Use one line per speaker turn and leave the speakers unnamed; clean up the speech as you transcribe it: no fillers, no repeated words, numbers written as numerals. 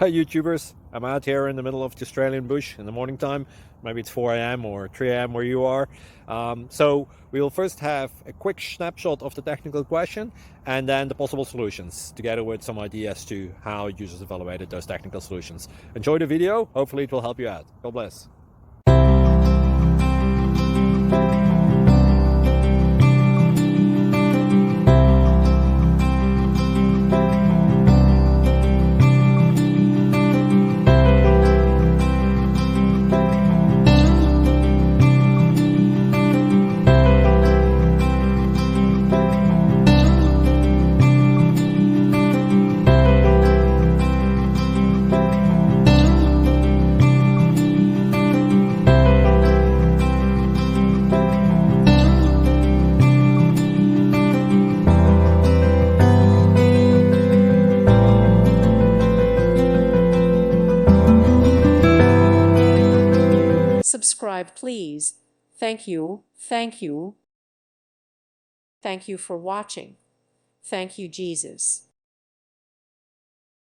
Hi YouTubers, I'm out here in the middle of the Australian bush in the morning time. Maybe it's 4 a.m. or 3 a.m. where you are. So we'll first have a quick snapshot of the technical question and then the possible solutions, together with some ideas to how users evaluated those technical solutions. Enjoy the video, hopefully it will help you out. God bless.
Subscribe, please. Thank you. Thank you. Thank you for watching. Thank you, Jesus.